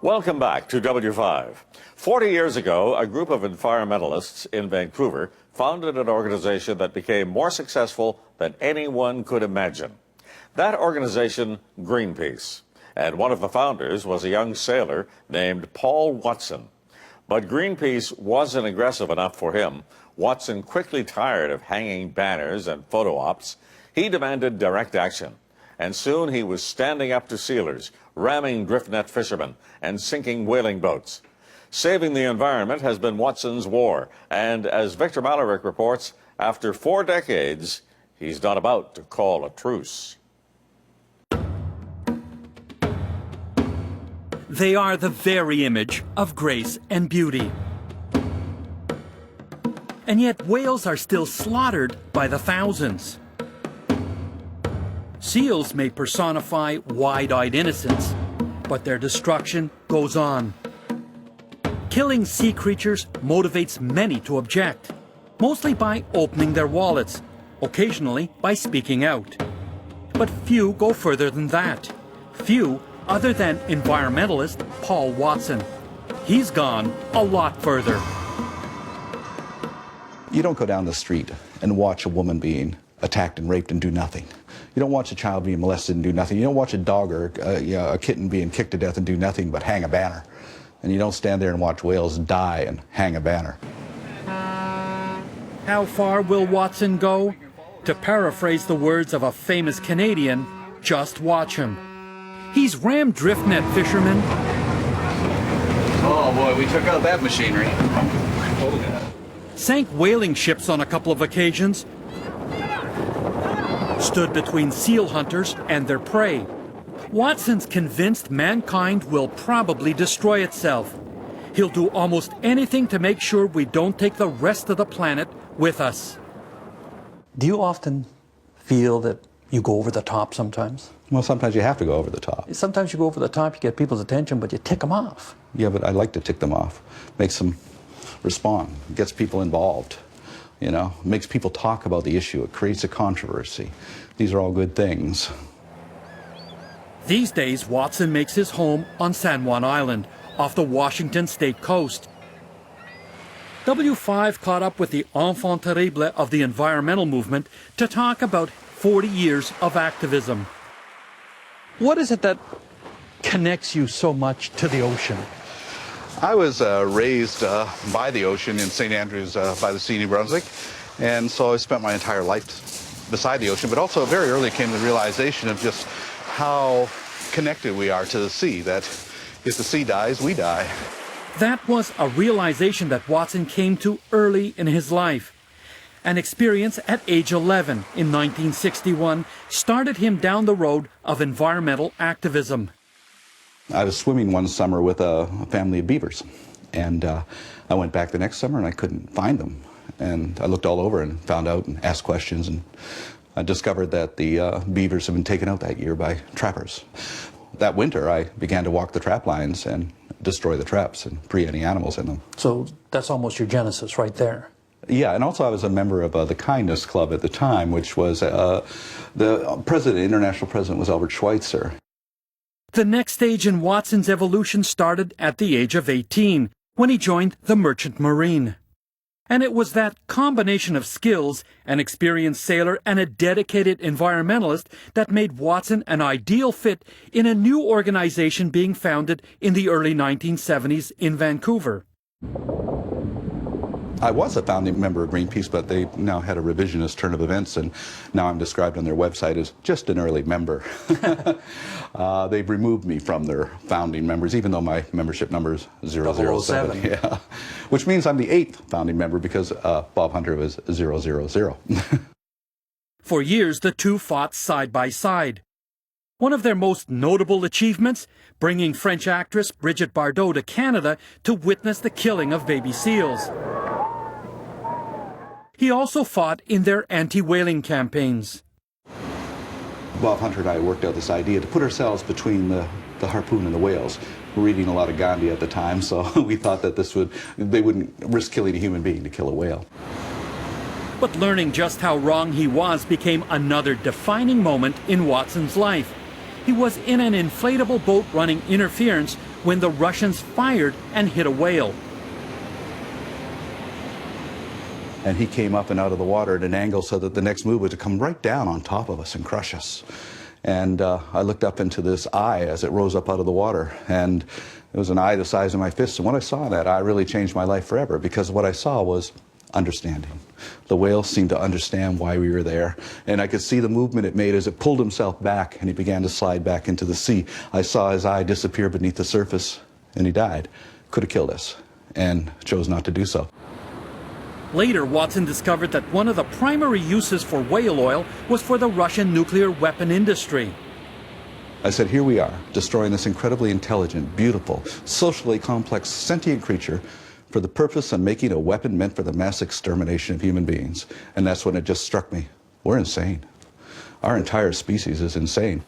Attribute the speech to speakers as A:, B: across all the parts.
A: Welcome back to W5. 40 years ago, a group of environmentalists in Vancouver founded an organization that became more successful than anyone could imagine. That organization, Greenpeace. And one of the founders was a young sailor named Paul Watson. But Greenpeace wasn't aggressive enough for him. Watson quickly tired of hanging banners and photo ops. He demanded direct action. And soon he was standing up to sealers, ramming drift net fishermen, and sinking whaling boats. Saving the environment has been Watson's war. And as Victor Malarick reports, after 4 decades, he's not about to call a truce.
B: They are the very image of grace and beauty. And yet whales are still slaughtered by the thousands. Seals may personify wide-eyed innocence, but their destruction goes on. Killing sea creatures motivates many to object, mostly by opening their wallets, occasionally by speaking out. But few go further than that. Few other than environmentalist Paul Watson. He's gone a lot further.
C: You don't go down the street and watch a woman being attacked and raped and do nothing. You don't watch a child being molested and do nothing. You don't watch a dog or a kitten being kicked to death and do nothing but hang a banner. And you don't stand there and watch whales die and hang a banner.
B: How far will Watson go? To paraphrase the words of a famous Canadian, just watch him. He's rammed drift net fishermen.
C: Oh boy, we took out that machinery.
B: Sank whaling ships on a couple of occasions. Stood between seal hunters and their prey. Watson's convinced mankind will probably destroy itself. He'll do almost anything to make sure we don't take the rest of the planet with us.
D: Do you often feel that you go over the top sometimes?
C: Well, sometimes you have to go over the top.
D: Sometimes you go over the top, you get people's attention, but you tick them off.
C: Yeah, but I like to tick them off. Makes them respond, gets people involved, you know, makes people talk about the issue. It creates a controversy. These are all good things.
B: These days, Watson makes his home on San Juan Island, off the Washington state coast. W5 caught up with the enfant terrible of the environmental movement to talk about 40 years of activism. What is it that connects you so much to the ocean?
C: I was raised by the ocean in St. Andrews by the sea, New Brunswick, and so I spent my entire life beside the ocean, but also very early came to the realization of just how connected we are to the sea, that if the sea dies, we die.
B: That was a realization that Watson came to early in his life. An experience at age 11 in 1961 started him down the road of environmental activism.
C: I was swimming one summer with a family of beavers, and I went back the next summer and I couldn't find them. And I looked all over and found out and asked questions, and I discovered that the beavers had been taken out that year by trappers. That winter I began to walk the trap lines and destroy the traps and free any animals in them.
D: So that's almost your genesis right there.
C: Yeah, and also I was a member of the Kindness Club at the time, which was the president, international president was Albert Schweitzer.
B: The next stage in Watson's evolution started at the age of 18, when he joined the Merchant Marine. And it was that combination of skills, an experienced sailor and a dedicated environmentalist that made Watson an ideal fit in a new organization being founded in the early 1970s in Vancouver.
C: I was a founding member of Greenpeace, but they now had a revisionist turn of events, and now I'm described on their website as just an early member. They've removed me from their founding members, even though my membership number is 007. Yeah. Which means I'm the 8th founding member because Bob Hunter was 000.
B: For years, the two fought side by side. One of their most notable achievements, bringing French actress Brigitte Bardot to Canada to witness the killing of baby seals. He also fought in their anti-whaling campaigns.
C: Bob Hunter and I worked out this idea to put ourselves between the harpoon and the whales. We were reading a lot of Gandhi at the time, so we thought that they wouldn't risk killing a human being to kill a whale.
B: But learning just how wrong he was became another defining moment in Watson's life. He was in an inflatable boat running interference when the Russians fired and hit a whale.
C: And he came up and out of the water at an angle so that the next move was to come right down on top of us and crush us. And I looked up into this eye as it rose up out of the water, and it was an eye the size of my fist. And when I saw that, I really changed my life forever, because what I saw was understanding. The whale seemed to understand why we were there, and I could see the movement it made as it pulled himself back and he began to slide back into the sea. I saw his eye disappear beneath the surface, and he died. Could have killed us, and chose not to do so.
B: Later, Watson discovered that one of the primary uses for whale oil was for the Russian nuclear weapon industry.
C: I said, here we are, destroying this incredibly intelligent, beautiful, socially complex, sentient creature for the purpose of making a weapon meant for the mass extermination of human beings. And that's when it just struck me. We're insane. Our entire species is insane.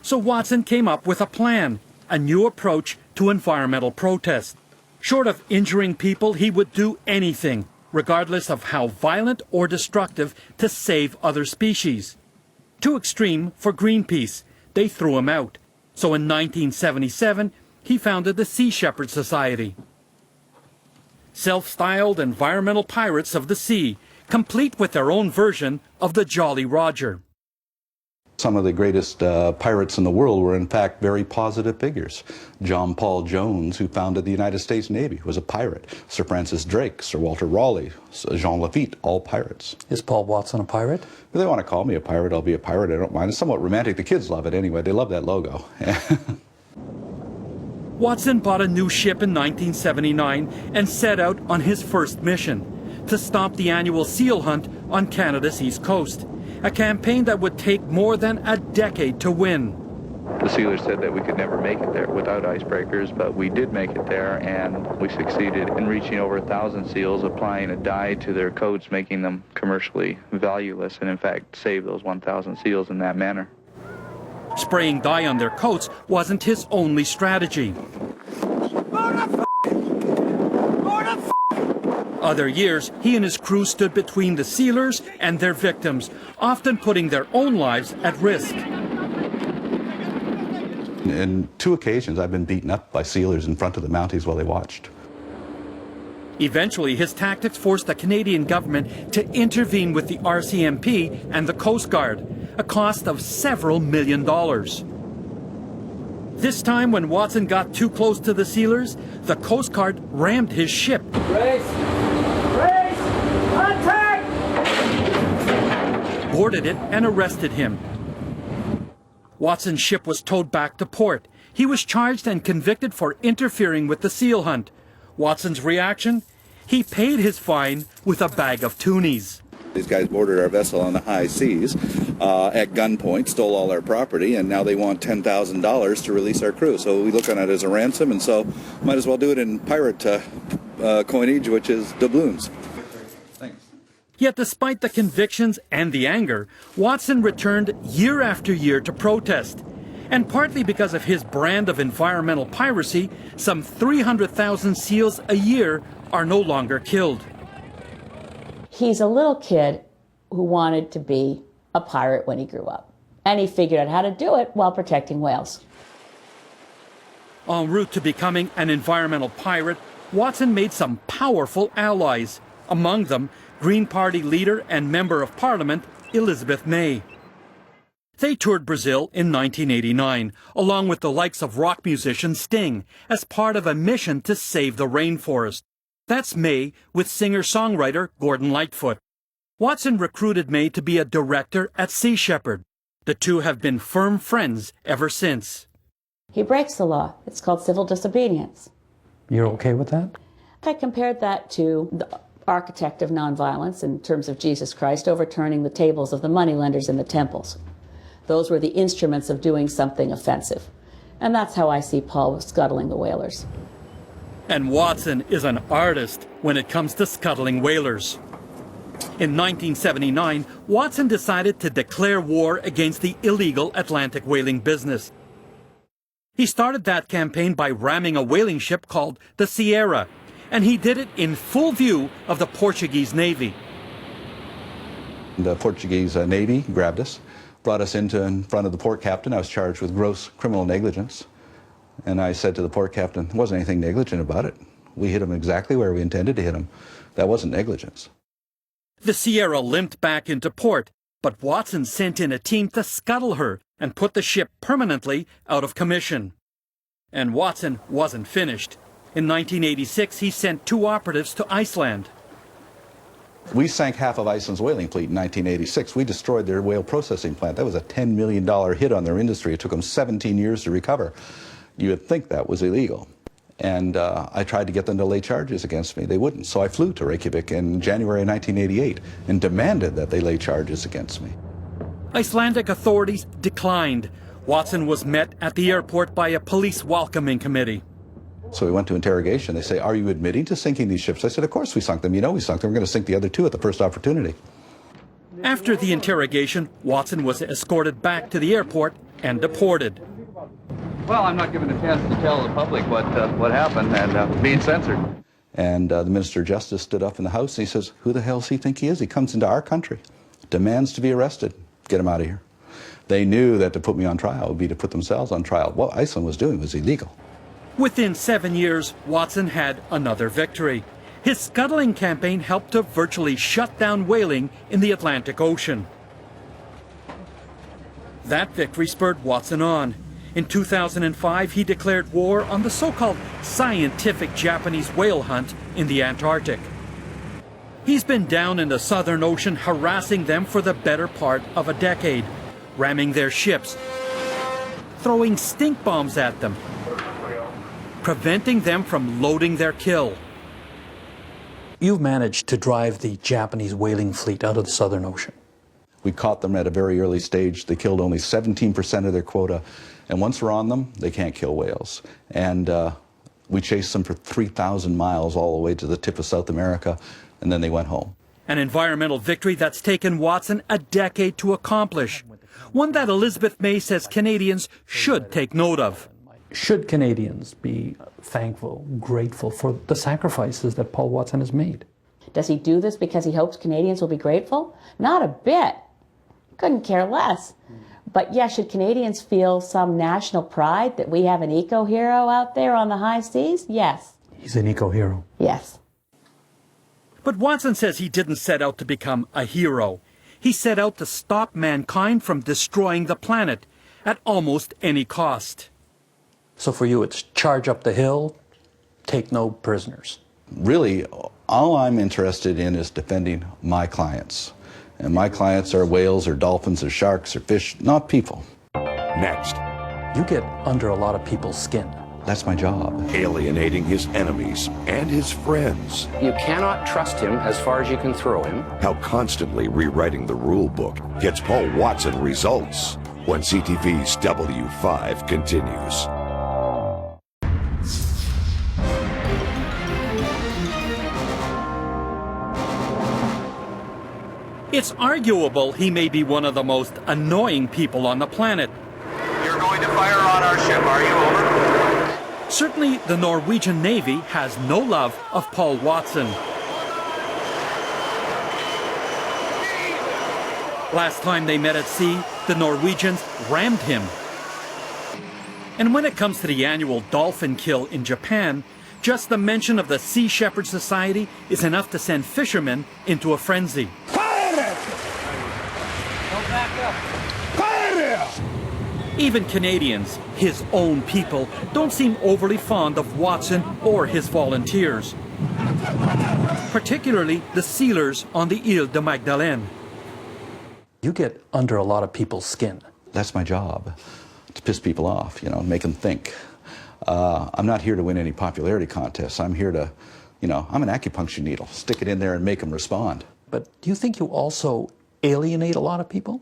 B: So Watson came up with a plan, a new approach to environmental protest. Short of injuring people, he would do anything, regardless of how violent or destructive, to save other species. Too extreme for Greenpeace. They threw him out. So in 1977, he founded the Sea Shepherd Society. Self-styled environmental pirates of the sea, complete with their own version of the Jolly Roger.
C: Some of the greatest pirates in the world were in fact very positive figures. John Paul Jones, who founded the United States Navy, was a pirate. Sir Francis Drake, Sir Walter Raleigh, Jean Lafitte, all pirates.
D: Is Paul Watson a pirate?
C: If they want to call me a pirate, I'll be a pirate. I don't mind. It's somewhat romantic. The kids love it anyway. They love that logo.
B: Watson bought a new ship in 1979 and set out on his first mission, to stop the annual seal hunt on Canada's east coast. A campaign that would take more than a decade to win.
E: The sealers said that we could never make it there without icebreakers, but we did make it there, and we succeeded in reaching over 1,000 seals, applying a dye to their coats, making them commercially valueless, and in fact saved those 1,000 seals in that manner.
B: Spraying dye on their coats wasn't his only strategy. Other years, he and his crew stood between the sealers and their victims, often putting their own lives at risk.
C: In 2 occasions, I've been beaten up by sealers in front of the Mounties while they watched.
B: Eventually, his tactics forced the Canadian government to intervene with the RCMP and the Coast Guard, a cost of several $1 million. This time, when Watson got too close to the sealers, the Coast Guard rammed his ship. Boarded it and arrested him. Watson's ship was towed back to port. He was charged and convicted for interfering with the seal hunt. Watson's reaction? He paid his fine with a bag of toonies.
F: These guys boarded our vessel on the high seas at gunpoint, stole all our property, and now they want $10,000 to release our crew. So we look on it as a ransom, and so might as well do it in pirate coinage, which is doubloons.
B: Yet despite the convictions and the anger, Watson returned year after year to protest. And partly because of his brand of environmental piracy, some 300,000 seals a year are no longer killed.
G: He's a little kid who wanted to be a pirate when he grew up. And he figured out how to do it while protecting whales.
B: En route to becoming an environmental pirate, Watson made some powerful allies. Among them, Green Party leader and Member of Parliament Elizabeth May. They toured Brazil in 1989, along with the likes of rock musician Sting, as part of a mission to save the rainforest. That's May with singer-songwriter Gordon Lightfoot. Watson recruited May to be a director at Sea Shepherd. The two have been firm friends ever since.
G: He breaks the law. It's called civil disobedience.
D: You're okay with that?
G: I compared that to the architect of nonviolence in terms of Jesus Christ overturning the tables of the moneylenders in the temples. Those were the instruments of doing something offensive. And that's how I see Paul scuttling the whalers.
B: And Watson is an artist when it comes to scuttling whalers. In 1979, Watson decided to declare war against the illegal Atlantic whaling business. He started that campaign by ramming a whaling ship called the Sierra, and he did it in full view of the Portuguese Navy.
C: The Portuguese Navy grabbed us, brought us in front of the port captain. I was charged with gross criminal negligence. And I said to the port captain, there wasn't anything negligent about it. We hit him exactly where we intended to hit him. That wasn't negligence.
B: The Sierra limped back into port, but Watson sent in a team to scuttle her and put the ship permanently out of commission. And Watson wasn't finished. In 1986, he sent 2 operatives to Iceland.
C: We sank half of Iceland's whaling fleet in 1986. We destroyed their whale processing plant. That was a $10 million hit on their industry. It took them 17 years to recover. You would think that was illegal. And I tried to get them to lay charges against me. They wouldn't. So I flew to Reykjavik in January 1988 and demanded that they lay charges against me.
B: Icelandic authorities declined. Watson was met at the airport by a police welcoming committee.
C: So we went to interrogation. They say, are you admitting to sinking these ships? I said, of course we sunk them. You know we sunk them. We're going to sink the other 2 at the first opportunity.
B: After the interrogation, Watson was escorted back to the airport and deported.
E: Well, I'm not given a chance to tell the public what happened and being censored.
C: And the Minister of Justice stood up in the House and he says, who the hell does he think he is? He comes into our country, demands to be arrested. Get him out of here. They knew that to put me on trial would be to put themselves on trial. What Iceland was doing was illegal.
B: Within 7 years, Watson had another victory. His scuttling campaign helped to virtually shut down whaling in the Atlantic Ocean. That victory spurred Watson on. In 2005, he declared war on the so-called scientific Japanese whale hunt in the Antarctic. He's been down in the Southern Ocean harassing them for the better part of a decade, ramming their ships, throwing stink bombs at them, preventing them from loading their kill.
D: You've managed to drive the Japanese whaling fleet out of the Southern Ocean.
C: We caught them at a very early stage. They killed only 17% of their quota. And once we're on them, they can't kill whales. And we chased them for 3,000 miles all the way to the tip of South America, and then they went home.
B: An environmental victory that's taken Watson a decade to accomplish. One that Elizabeth May says Canadians should take note of.
D: Should Canadians be thankful, grateful for the sacrifices that Paul Watson has made?
G: Does he do this because he hopes Canadians will be grateful? Not a bit. Couldn't care less. But yeah, should Canadians feel some national pride that we have an eco-hero out there on the high seas? Yes.
D: He's an eco-hero.
G: Yes.
B: But Watson says he didn't set out to become a hero. He set out to stop mankind from destroying the planet at almost any cost.
D: So for you, it's charge up the hill, take no prisoners.
C: Really, all I'm interested in is defending my clients. And my clients are whales or dolphins or sharks or fish, not people.
H: Next,
D: You get under a lot of people's skin.
C: That's my job.
H: alienating his enemies and his friends.
I: You cannot trust him as far as you can throw him.
H: How constantly rewriting the rule book gets Paul Watson results when CTV's W5 continues.
B: It's arguable he may be one of the most annoying people on the planet.
J: You're going to fire on our ship, are you? Over.
B: Certainly, the Norwegian Navy has no love of Paul Watson. Last time they met at sea, the Norwegians rammed him. And when it comes to the annual dolphin kill in Japan, just the mention of the Sea Shepherd Society is enough to send fishermen into a frenzy. Even Canadians, his own people, don't seem overly fond of Watson or his volunteers, particularly the sealers on the Ile de Magdalene.
D: You get under a lot of people's skin.
C: That's my job, to piss people off, make them think. I'm not here to win any popularity contests. I'm here to, I'm an acupuncture needle. Stick it in there and make them respond.
D: But do you think you also alienate a lot of people?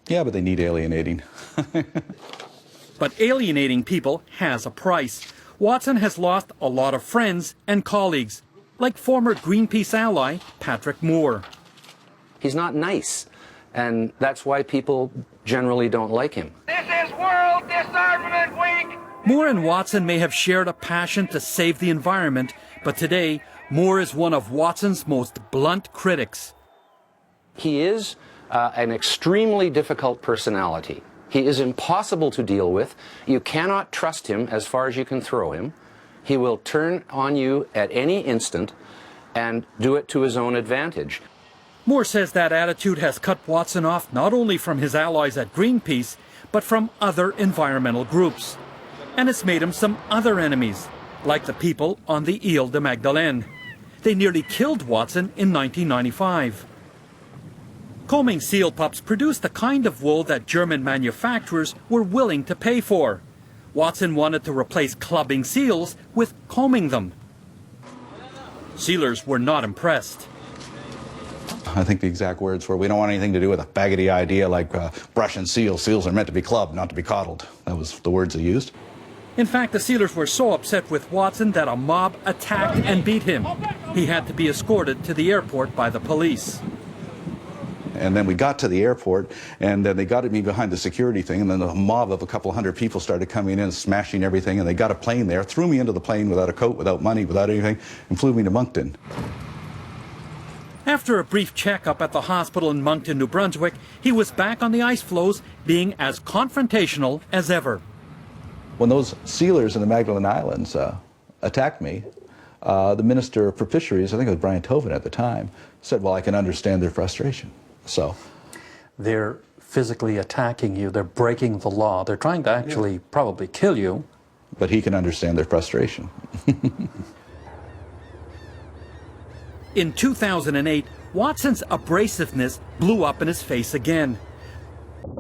C: Yeah, but they need alienating.
B: But alienating people has a price. Watson has lost a lot of friends and colleagues, like former Greenpeace ally Patrick Moore.
I: He's not nice, and that's why people generally don't like him.
J: This is World Disarmament Week!
B: Moore and Watson may have shared a passion to save the environment, but today, Moore is one of Watson's most blunt critics.
I: He is an extremely difficult personality. He is impossible to deal with. You cannot trust him as far as you can throw him. He will turn on you at any instant and do it to his own advantage.
B: Moore says that attitude has cut Watson off not only from his allies at Greenpeace, but from other environmental groups. And it's made him some other enemies, like the people on the Île de Magdalene. They nearly killed Watson in 1995. Combing seal pups produced the kind of wool that German manufacturers were willing to pay for. Watson wanted to replace clubbing seals with combing them. Sealers were not impressed.
C: I think the exact words were, "We don't want anything to do with a faggoty idea like brushing seals. Seals are meant to be clubbed, not to be coddled." That was the words they used.
B: In fact, the sealers were so upset with Watson that a mob attacked and beat him. He had to be escorted to the airport by the police.
C: And then we got to the airport, and then they got me behind the security thing, and then a mob of a couple hundred people started coming in, smashing everything, and they got a plane there, threw me into the plane without a coat, without money, without anything, and flew me to Moncton.
B: After a brief checkup at the hospital in Moncton, New Brunswick, he was back on the ice floes, being as confrontational as ever.
C: When those sealers in the Magdalene Islands attacked me, the Minister for Fisheries, I think it was Brian Tobin at the time, said, "Well, I can understand their frustration." So
D: They're physically attacking you. They're breaking the law. They're trying to actually probably kill you.
C: but he can understand their frustration.
B: In 2008, Watson's abrasiveness blew up in his face again.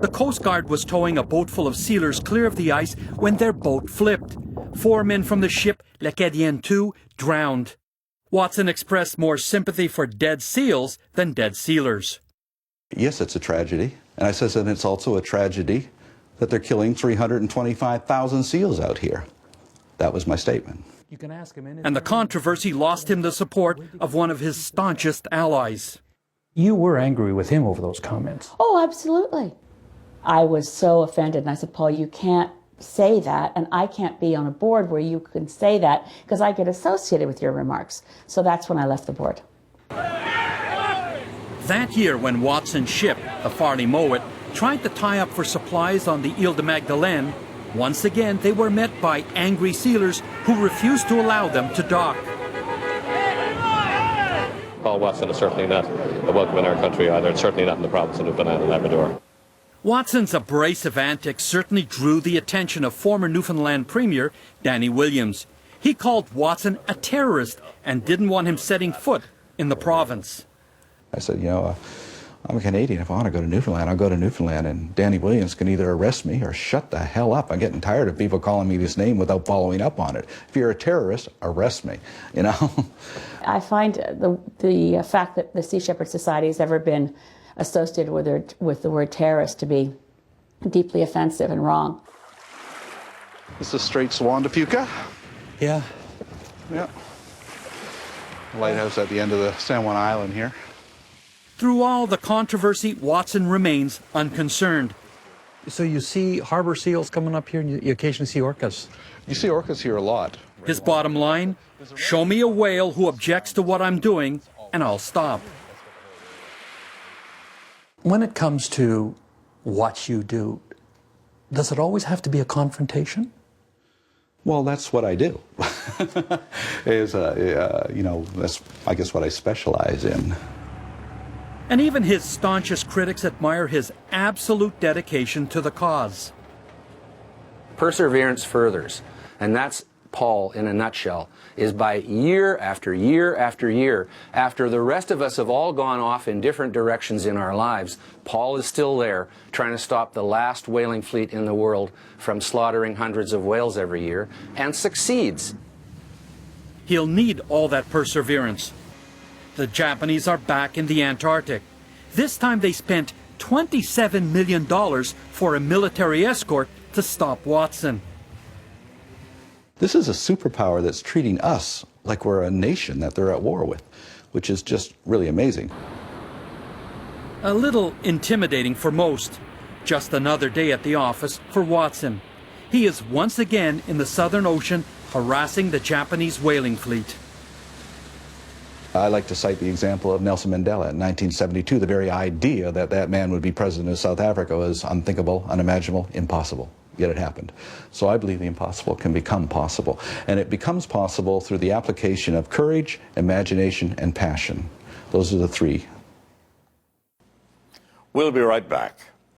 B: The Coast Guard was towing a boat full of sealers clear of the ice when their boat flipped. 4 men from the ship, l'Acadienne II, drowned. Watson expressed more sympathy for dead seals than dead sealers.
C: Yes, it's a tragedy. And I says, and it's also a tragedy that they're killing 325,000 seals out here. That was my statement.
D: You can ask him anything.
B: And the controversy lost him the support of one of his staunchest allies.
D: You were angry with him over those comments.
G: Oh, absolutely. I was so offended, and I said, Paul, you can't say that, and I can't be on a board where you can say that because I get associated with your remarks. So that's when I left the board.
B: That year, when Watson's ship, the Farley Mowat, tried to tie up for supplies on the Île de Magdalene, once again they were met by angry sealers who refused to allow them to dock.
K: Paul Watson is certainly not a welcome in our country either. It's certainly not in the province of Newfoundland and Labrador.
B: Watson's abrasive antics certainly drew the attention of former Newfoundland Premier Danny Williams. He called Watson a terrorist and didn't want him setting foot in the province.
C: I said, you know, I'm a Canadian. If I want to go to Newfoundland, I'll go to Newfoundland. And Danny Williams can either arrest me or shut the hell up. I'm getting tired of people calling me this name without following up on it. If you're a terrorist, arrest me, you know.
G: I find the fact that the Sea Shepherd Society has ever been associated with the word terrorist to be deeply offensive and wrong.
C: This is straight Swan to Puka.
D: Yeah.
C: Yeah. Lighthouse at the end of the San Juan Island here.
B: Through all the controversy, Watson remains unconcerned.
D: So you see harbor seals coming up here, and you occasionally see orcas.
C: You see orcas here a lot.
B: His bottom line, show me a whale who objects to what I'm doing, and I'll stop.
D: When it comes to what you do, does it always have to be a confrontation?
C: Well, that's what I do. You know, that's, I guess, what I specialize in.
B: And even his staunchest critics admire his absolute dedication to the cause.
I: Perseverance furthers, and that's Paul in a nutshell, is by year after year after year, after the rest of us have all gone off in different directions in our lives, Paul is still there trying to stop the last whaling fleet in the world from slaughtering hundreds of whales every year, and succeeds.
B: He'll need all that perseverance. The Japanese are back in the Antarctic. This time they spent $27 million for a military escort to stop Watson.
C: This is a superpower that's treating us like we're a nation that they're at war with, which is just really amazing.
B: A little intimidating for most. Just another day at the office for Watson. He is once again in the Southern Ocean harassing the Japanese whaling fleet.
C: I like to cite the example of Nelson Mandela in 1972. The very idea that that man would be president of South Africa was unthinkable, unimaginable, impossible. Yet it happened. So I believe the impossible can become possible. And it becomes possible through the application of courage, imagination, and passion. Those are the three.
A: We'll be right back.